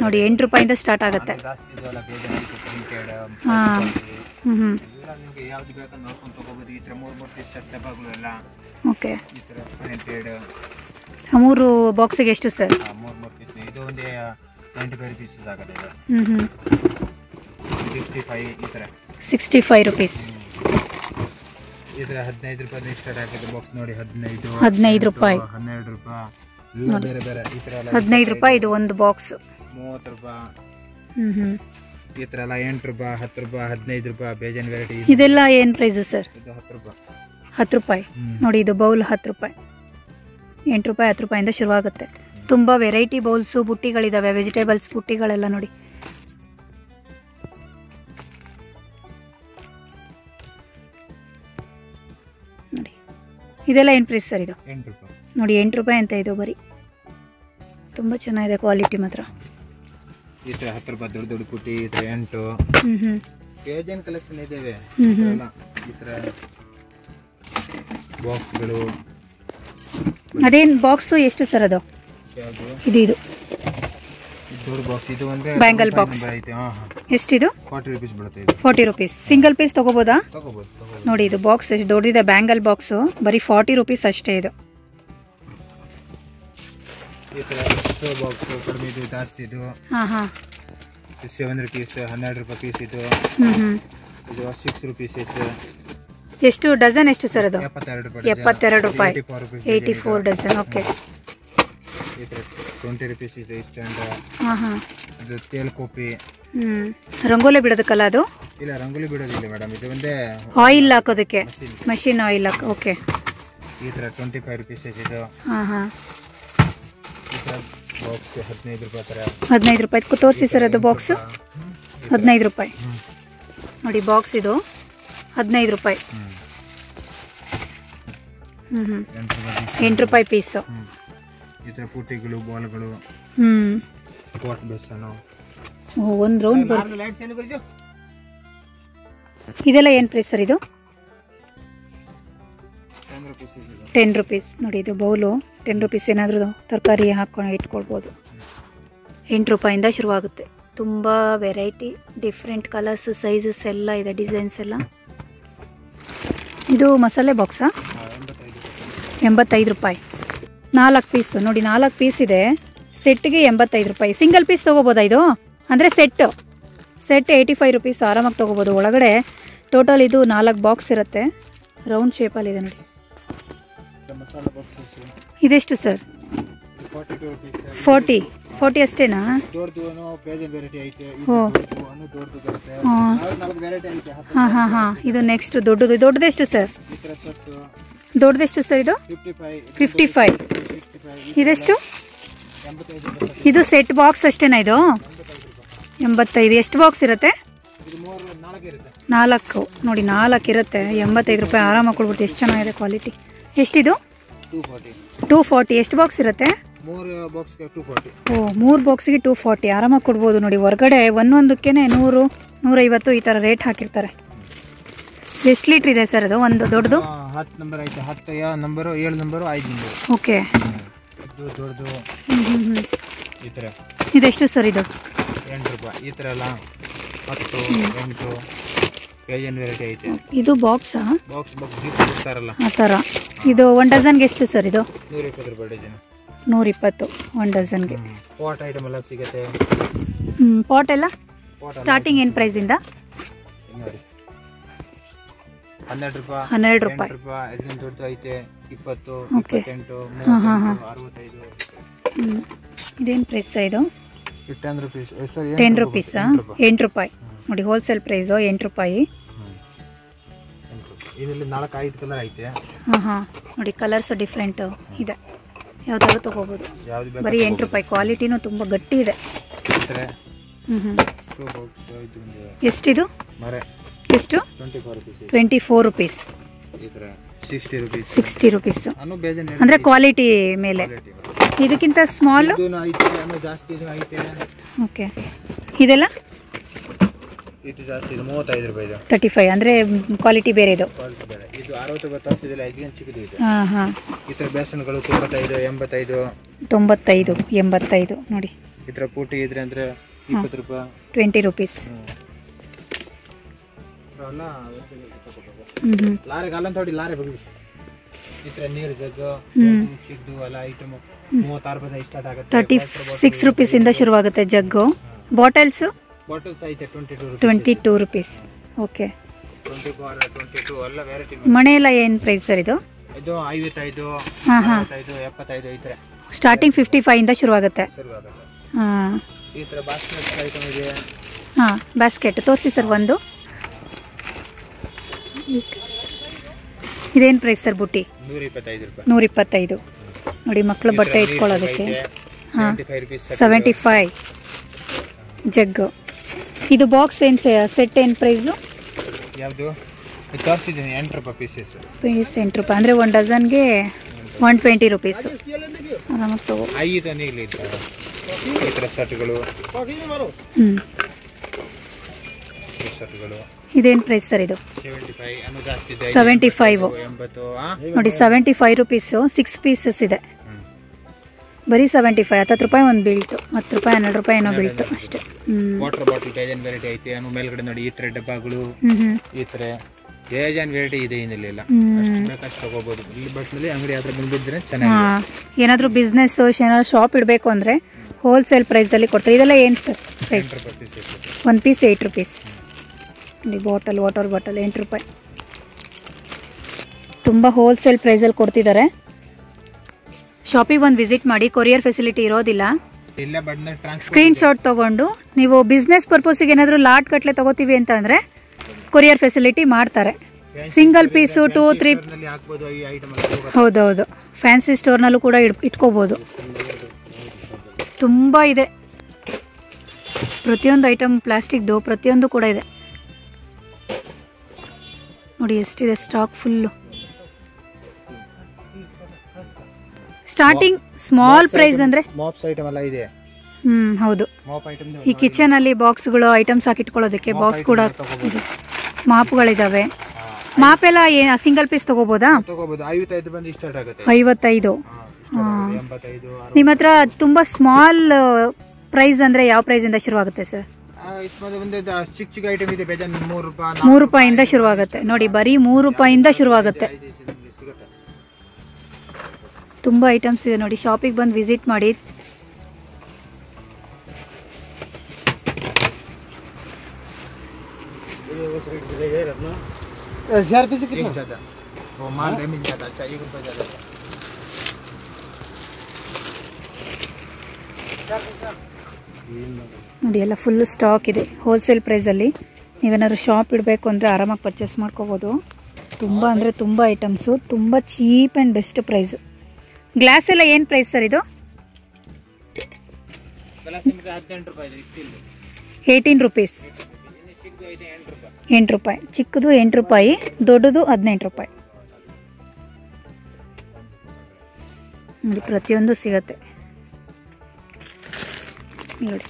ನೋಡಿ. 8 ರೂಪಾಯಿಂದ ಸ್ಟಾರ್ಟ್ ಆಗುತ್ತೆ. ಹಾಂ ಓಕೆ. 3 ಬಾಕ್ಸಿಗೆ ಎಷ್ಟು ಸರ್? 65 ರೂಪೀಸ್. 15 ರೂಪಾಯಿ. 15 ರೂಪಾಯಿ ಇದು ಒಂದು ಬಾಕ್ಸ್. 30 ರೂಪಾಯಿ. ಈ ತರ ಎಲ್ಲ 8 ರೂಪಾಯಿ, 10 ರೂಪಾಯಿ, 15 ರೂಪಾಯಿ ಬೇಜಾನ್ ವೆರೈಟಿ. ಇದೆಲ್ಲ ಏನು ಪ್ರೈಸು ಸರ್? 10 ರೂಪಾಯಿ. 10 ರೂಪಾಯಿ ನೋಡಿ. ಇದು ಬೌಲ್ 10 ರೂಪಾಯಿ. 8 ರೂಪಾಯಿ 10 ರೂಪಾಯಿಂದ ಶುರುವಾಗುತ್ತೆ. ತುಂಬ ವೆರೈಟಿ ಬೌಲ್ಸು ಬುಟ್ಟಿಗಳಿದ್ದಾವೆ, ವೆಜಿಟೇಬಲ್ಸ್ ಬುಟ್ಟಿಗಳೆಲ್ಲ ನೋಡಿ. ನೋಡಿ ಇದೆಲ್ಲ ಏನು ಪ್ರೈಸ್ ಸರ್? ಇದು 8 ರೂಪಾಯಿ ನೋಡಿ. 8 ರೂಪಾಯಿ ಅಂತ ಇದು ಬರೀ. ತುಂಬ ಚೆನ್ನಾಗಿದೆ ಕ್ವಾಲಿಟಿ ಮಾತ್ರ. ಈ ತರ 10 ರೂಪಾಯಿ ದೊಡ್ಡ ದೊಡ್ಡ ಪುಟ್ಟಿ, ಈ ತರ 8. ಬೇಜಾನ್ ಕಲೆಕ್ಷನ್ ಇದಾವೆ. ಈ ತರ ಬಾಕ್ಸ್ಗಳು. ಅದೇನು ಬಾಕ್ಸು ಎಷ್ಟು ಸರ್ ಅದು? ಇದು ದೊಡ್ಡ ಬಾಕ್ಸ್. ಇದು ಅಂದ್ರೆ ಬ್ಯಾಂಗಲ್ ಬಾಕ್ಸ್. ಎಷ್ಟಿದು? 40 ರೂಪೀಸ್ ಬೀಳುತ್ತೆ. ಇದು 40 ರೂಪೀಸ್. Single piece ತಗೋಬೋದಾ? ತಗೋಬಹುದು. ನೋಡಿ ಇದು ಬಾಕ್ಸ್ ಎಷ್ಟು ದೊಡ್ಡದಿದೆ, ಬ್ಯಾಂಗಲ್ ಬಾಕ್ಸು. ಬರೀ 40 ರೂಪೀಸ್ ಅಷ್ಟೇ ಇದು. ಈ ತರ ಬಾಕ್ಸ್ ಕಡಿಮೆ ಇದು, ಜಾಸ್ತಿ ಇದು. 7 ರೂಪೀಸ್, 12 ರೂಪಾಯಿ ಪೀಸ್ ಇದು. ಇದು 6 ರೂಪೀಸ್. ಎಷ್ಟು ಡಜನ್ ಎಷ್ಟು ಸರ್ ಅದು? 72 ರೂಪಾಯಿ. 84 ಡಜನ್. ಓಕೆ. 20 ರೂಪೀಸ್ ಇದೆ ಸ್ಟ್ಯಾಂಡ್. ಇದು ತೇಲ್ ಕಾಪಿ. ರಂಗೋಲಿ ಬಿಡೋದಕ್ಕಲ್ಲ ಅದು? ಇಲ್ಲ, ರಂಗೋಲಿ ಬಿಡೋದಿಲ್ಲ ಮೇಡಮ್. ಇದು ಒಂದೇ ಆಯಿಲ್ ಹಾಕೋದಕ್ಕೆ, ಮಷಿನ್ ಆಯಿಲ್ ಹಾಕೋ. ಓಕೆ. ಈ ತರ 25 ರೂಪೀಸ್ ಇದು. ಈ ತರ ಬಾಕ್ಸ್ 15 ರೂಪಾಯಿ ತರ. 15 ರೂಪಾಯಿ ತೋರಿಸಿ ಸರ್ ಅದು ಬಾಕ್ಸ್. 15 ರೂಪಾಯಿ ನೋಡಿ ಬಾಕ್ಸ್. ಇದು 15 ರೂಪಾಯಿ. 8 ರೂಪಾಯಿ ಪೀಸು. ಈ ತರ ಪುಟ್ಟಿಗಳು, ಬಾಲ್ಗಳು. ವಾಟ್ ಬೇಸನ್. ಒಂದು ರೌಂಡ್ ಇದೆಲ್ಲ ಏನು ಪ್ರೈಸ್ ಸರ್? ಇದು 10 ರೂಪೀಸ್ ನೋಡಿ. ಇದು ಬೌಲು 10 ರೂಪೀಸ್. ಏನಾದರೂ ತರಕಾರಿ ಹಾಕೊಂಡು ಇಟ್ಕೊಳ್ಬೋದು. 8 ರೂಪಾಯಿಂದ ಶುರುವಾಗುತ್ತೆ. ತುಂಬ ವೆರೈಟಿ, ಡಿಫ್ರೆಂಟ್ ಕಲರ್ಸ್, ಸೈಜಸ್ ಎಲ್ಲ ಇದೆ, ಡಿಸೈನ್ಸ್ ಎಲ್ಲ. ಇದು ಮಸಾಲೆ ಬಾಕ್ಸಾ? 85 ರೂಪಾಯಿ. 4 ಪೀಸ್ ನೋಡಿ. 4 ಪೀಸ್ ಇದೆ. ಸೆಟ್ಗೆ 85 ರೂಪಾಯಿ. ಸಿಂಗಲ್ ಪೀಸ್ ತೊಗೋಬೋದಾ ಇದು? ಅಂದರೆ ಸೆಟ್ 85 ರೂಪೀಸ್ ಆರಾಮಾಗಿ ತೊಗೋಬೋದು. ಒಳಗಡೆ ಟೋಟಲ್ ಇದು 4 ಬಾಕ್ಸ್ ಇರುತ್ತೆ. ರೌಂಡ್ ಶೇಪಲ್ಲಿದೆ ನೋಡಿ. ಇದೆಷ್ಟು ಸರ್? 40 ಅಷ್ಟೇನಾ? ಹಾಂ. ಇದು ನೆಕ್ಸ್ಟ್ ದೊಡ್ಡದೆಷ್ಟು ಸರ್? ದೊಡ್ಡದೆಷ್ಟು ಸರ್ ಇದು? 55. ಇದೆಷ್ಟು? ಇದು ಸೆಟ್ ಬಾಕ್ಸ್ ಅಷ್ಟೇನಾ ಇದು? 85. ಎಷ್ಟು ಬಾಕ್ಸ್ ಇರುತ್ತೆ? 4 ನೋಡಿ. 4 ಇರುತ್ತೆ. 85 ರೂಪಾಯಿ ಆರಾಮಾಗಿ ಕೊಡ್ಬಿಟ್ಟು. ಎಷ್ಟು ಚೆನ್ನಾಗಿದೆ ಕ್ವಾಲಿಟಿ. ಎಷ್ಟಿದು? 240. ಎಷ್ಟು ಬಾಕ್ಸ್ ಇರುತ್ತೆ? 3 ಬಾಕ್ಸ್ಗೆ 240. 3 ಬಾಕ್ಸಿಗೆ 240 ಆರಾಮಾಗಿ ಕೊಡ್ಬೋದು ನೋಡಿ. ಹೊರಗಡೆ ಒಂದೊಂದಕ್ಕೆ 100, 150 ಈ ಥರ ರೇಟ್ ಹಾಕಿರ್ತಾರೆ. ಎಷ್ಟು ಲೀಟ್ರ್ ಇದೆ ಸರ್ ಅದು? ಒಂದು ದೊಡ್ಡದು 10 ನಂಬರ್ ಐತೆ. 10 ನಂಬರು, 7 ನಂಬರು, 5 ನಂಬರು. ಓಕೆ. ದೊಡ್ಡದು ಈ ಥರ. ಇದೆಷ್ಟು ಸರ್ ಇದು? 8 ರೂಪಾಯಿ. ಈ ಥರ ಎಲ್ಲ 10, 8 ಬೇಜಾನ್ ವೆರೈಟಿ ಐತೆ. ಇದು ಬಾಕ್ಸಾ? ಬಾಕ್ಸ್ ಕೊಡ್ತಾರಲ್ಲ ಆ ಥರ. ಇದು 1 ಡಜನ್ಗೆ ಎಷ್ಟು ಸರ್ ಇದು? 120 ರೂಪಾಯಿ ಡಜನ್. 120 1 ಡಜನ್ಗೆ. ಪಾಟ್ ಐಟಮ್ ಎಲ್ಲ ಸಿಗುತ್ತೆ. ಪಾಟ್ ಎಲ್ಲ ಸ್ಟಾರ್ಟಿಂಗ್ ಏನು ಪ್ರೈಸಿಂದ? 12 ರೂಪಾಯಿ. 12 ರೂಪಾಯಿ. ಇದರಿಂದ ದೊಡ್ಡದು ಐತೆ 20, 28, 35, 65. ಇದೇನು ಪ್ರೈಸ್ ಇದು? 10 ರೂಪೀಸ್. 10 ರೂಪೀಸಾ? 8 ರೂಪಾಯಿ ನೋಡಿ. ಹೋಲ್ಸೇಲ್ ಪ್ರೈಸು 8 ರೂಪಾಯಿ. ಇದರಲ್ಲಿ 4-5 ಕಲರ್ ಐತೆ. ನೋಡಿ ಕಲರ್ಸ್ ಡಿಫ್ರೆಂಟ್ ಇದೆ. ಯಾವ್ದಾದ್ರು ತಗೋಬೋದು. ಬರೀ 8 ರೂಪಾಯಿ. ಕ್ವಾಲಿಟಿನೂ ತುಂಬ ಗಟ್ಟಿ ಇದೆ. ಎಷ್ಟಿದು? ಎಷ್ಟು? 24 ರೂಪೀಸ್. 60 rupees. 60 rupees. ಅಂದರೆ ಕ್ವಾಲಿಟಿ ಮೇಲೆ. ಇದಕ್ಕಿಂತ ಸ್ಮಾಲ್ ಜಾಸ್ತಿ ಐತೆ. ಓಕೆ, ಇದೆಲ್ಲ ಇದು ಜಾಸ್ತಿ, ಇದು 35 ರೂಪಾಯಿ. 35 ಅಂದರೆ ಕ್ವಾಲಿಟಿ ಬೇರೆ ಇದು. ಇದು 60 ಬತ್ತಾಸಿದೆಲ್ಲ ಇದಕ್ಕಿಂತ ಚಿಕ್ಕದು ಇದೆ. ಹಾಂ ಹಾಂ. ಈ ಥರ ಬೇಸನ್ಗಳು 95, 85. 95, 85 ನೋಡಿ. ಈ ಥರ ಪೂಟಿ ಇದ್ರೆ ಅಂದರೆ 20 ರೂಪಾಯಿ. 20 rupees. ಲಾರಿಗೆ ಅಲ್ಲಂತ ನೋಡಿ, ಲಾರಿ ಬಗ್ಗಿ ಈ ಥರ ನೀರು ಜಗ್ಗು ಚಿಕ್ಕದು ಎಲ್ಲ ಐಟಮ್ 36 ರೂಪಾಯಿ ಸ್ಟಾರ್ಟ್ ಆಗುತ್ತೆ. 36 rupees ಇಂದ ಶುರುವಾಗುತ್ತೆ ಜಗ್ಗು. ಬಾಟಲ್ಸ್ ಐತೆ 22 rupees. ಓಕೆ. 24, 22 ಎಲ್ಲ ವೆರೈಟಿ. ಮಣೆ ಎಲ್ಲ ಏನು ಪ್ರೈಸ್ ಸರ್ ಇದು? ಇದು 55, ಹಾಂ ಹಾಂ, 75 ಈ ಥರ. ಸ್ಟಾರ್ಟಿಂಗ್ 55 ಇಂದ ಶುರುವಾಗುತ್ತೆ. ಹಾಂ. ಈ ಥರ ಬಾಸ್ಕೆಟ್ ಐಟಮ್ ಇದೆ. ಹಾಂ, ಬಾಸ್ಕೆಟ್ ತೋರಿಸಿ ಸರ್ ಒಂದು. ಇದೇನು ಪ್ರೈಸ್ ಸರ್ ಬುಟ್ಟಿ? 125 ರೂಪಾಯಿ. 125 ನೋಡಿ, ಮಕ್ಕಳು ಬಟ್ಟೆ ಇಟ್ಕೊಳ್ಳೋದಕ್ಕೆ. ಹಾಂ, 75 ಜಗ್ಗು. ಇದು ಬಾಕ್ಸ್ ಏನು ಸೆಟ್ ಏನು ಪ್ರೈಸು? ಯಾವುದು ತೋರಿಸಿದ್ದೀನಿ? 8 ರೂಪಾಯಿ ಪೀಸಸ್. 8 ರೂಪಾಯಿ ಅಂದರೆ 1 ಡಜನ್ಗೆ 120 rupees. ಆರಾಮಾಗಿ ತಗೋ. 5 ನೀಲಿ ಇರ್ತವೆ ಈ ಥರ ಶರ್ಟ್ಗಳು. ಶರ್ಟ್ಗಳು ಇದೇನು ಪ್ರೈಸ್ ಸರ್ ಇದು? 75 ಜಾಸ್ತಿ ಇದೆ. 75 ನೋಡಿ, 75 rupees 6 pieces ಇದೆ. ಬರೀ 75. 10 ರೂಪಾಯಿ ಒಂದು ಬೀಳ್ತು, 10 ರೂಪಾಯಿ 12 ರೂಪಾಯಿ ಏನೋ ಬೀಳ್ತು ಅಷ್ಟೇ. ವಾಟರ್ ಬಾಟಲ್ ಡಜನ್ ವೆರೈಟಿ ಐತೆ. ಮೇಲ್ಗಡೆ ನೋಡಿ ಈ ಥರ ಡಬ್ಬಗಳು, ಈ ಥರ ಡಜನ್ ವೆರೈಟಿ ಇದೆ. ಏನಿಲ್ಲ ಬೇಕಷ್ಟು ತಗೋಬಹುದು ಇಲ್ಲಿ. ಬಟ್ನಲ್ಲಿ ಅಂಗಡಿ ಹತ್ರ ಬಂದ್ಬಿಟ್ಟಿದ್ರೆ ಚೆನ್ನಾಗಿ. ಏನಾದರೂ ಬಿಸ್ನೆಸ್ ಏನಾದ್ರು ಶಾಪ್ ಇಡಬೇಕು ಅಂದರೆ ಹೋಲ್ಸೇಲ್ ಪ್ರೈಸಲ್ಲಿ ಕೊಡ್ತಾರೆ. ಇದೆಲ್ಲ ಏನು ಸರ್ ಪ್ರೈಸ್? 1 piece 8 rupees ನೋಡಿ. ಬಾಟಲ್, ವಾಟರ್ ಬಾಟಲ್ 8 ರೂಪಾಯಿ. ತುಂಬ ಹೋಲ್ಸೇಲ್ ಪ್ರೈಸಲ್ಲಿ ಕೊಡ್ತಿದ್ದಾರೆ. ಶಾಪಿಗೆ ಬಂದು ವಿಸಿಟ್ ಮಾಡಿ. ಕೊರಿಯರ್ ಫೆಸಿಲಿಟಿ ಇರೋದಿಲ್ಲ. ಸ್ಕ್ರೀನ್ ಶಾಟ್ ತೊಗೊಂಡು ನೀವು ಬಿಸ್ನೆಸ್ ಪರ್ಪಸ್ಸಿಗೆ ಏನಾದರೂ ಲಾಟ್ ಗಟ್ಟಲೆ ತಗೋತೀವಿ ಅಂತ ಅಂದರೆ ಕೊರಿಯರ್ ಫೆಸಿಲಿಟಿ ಮಾಡ್ತಾರೆ. Single piece 2, 3. ಹೌದೌದು, ಫ್ಯಾನ್ಸಿ ಸ್ಟೋರ್ನಲ್ಲೂ ಕೂಡ ಇಟ್ಕೋಬೋದು. ತುಂಬ ಇದೆ, ಪ್ರತಿಯೊಂದು ಐಟಮ್ ಪ್ಲಾಸ್ಟಿಕ್ದು ಪ್ರತಿಯೊಂದು ಕೂಡ ಇದೆ ನೋಡಿ. ಎಷ್ಟಿದೆ stock full. Starting small price ಅಂದರೆ ಮಾಪ್ಸ್ ಐಟಮ್ ಎಲ್ಲ ಇದೆ. ಹೌದು. ಈ ಕಿಚನ್ ಅಲ್ಲಿ ಬಾಕ್ಸ್ಗಳು ಐಟಮ್ಸ್ ಹಾಕಿಟ್ಕೊಳ್ಳೋದಕ್ಕೆ ಬಾಕ್ಸ್ ಕೂಡ ಇದೆ. ಮಾಪ್ಗಳಿದಾವೆ. ಮಾಪ್ ಎಲ್ಲ ಸಿಂಗಲ್ ಪೀಸ್ ತಗೋಬೋದಾ? 55 ಬಂದು ಸ್ಟಾರ್ಟ್ ಆಗುತ್ತೆ. 55. ನಿಮ್ಮ ಹತ್ರ ತುಂಬಾ ಸ್ಮಾಲ್ ಪ್ರೈಸ್ ಅಂದ್ರೆ ಯಾವ ಪ್ರೈಸ್ ಇಂದ ಶುರುವಾಗುತ್ತೆ ಸರ್? ಚಿಕ್ಕ ಚಿಕ್ಕ ಐಟಮ್ ಇದೆ. 3 ರೂಪಾಯಿಂದ ಶುರುವಾಗುತ್ತೆ ನೋಡಿ. ಬರೀ 3 ರೂಪಾಯಿಂದ ಶುರುವಾಗುತ್ತೆ. ತುಂಬ ಐಟಮ್ಸ್ ಇದೆ ನೋಡಿ. ಶಾಪಿಗೆ ಬಂದು ವಿಸಿಟ್ ಮಾಡಿ. ನೋಡಿ ಎಲ್ಲ ಫುಲ್ ಸ್ಟಾಕ್ ಇದೆ ಹೋಲ್ಸೇಲ್ ಪ್ರೈಸಲ್ಲಿ. ನೀವೇನಾದ್ರು ಶಾಪ್ ಇಡಬೇಕು ಅಂದರೆ ಆರಾಮಾಗಿ ಪರ್ಚೇಸ್ ಮಾಡ್ಕೋಬೋದು. ತುಂಬ ಅಂದರೆ ತುಂಬ ಐಟಮ್ಸು, ತುಂಬ cheap and best price. Glass ಎಲ್ಲ ಏನು ಪ್ರೈಸ್ ಸರ್ ಇದು? 18 rupees. 8 ರೂಪಾಯಿ. ಚಿಕ್ಕದು 8 ರೂಪಾಯಿ, ದೊಡ್ಡದು 18 ರೂಪಾಯಿ ನೋಡಿ. ಪ್ರತಿಯೊಂದು ಸಿಗತ್ತೆ ನೋಡಿ.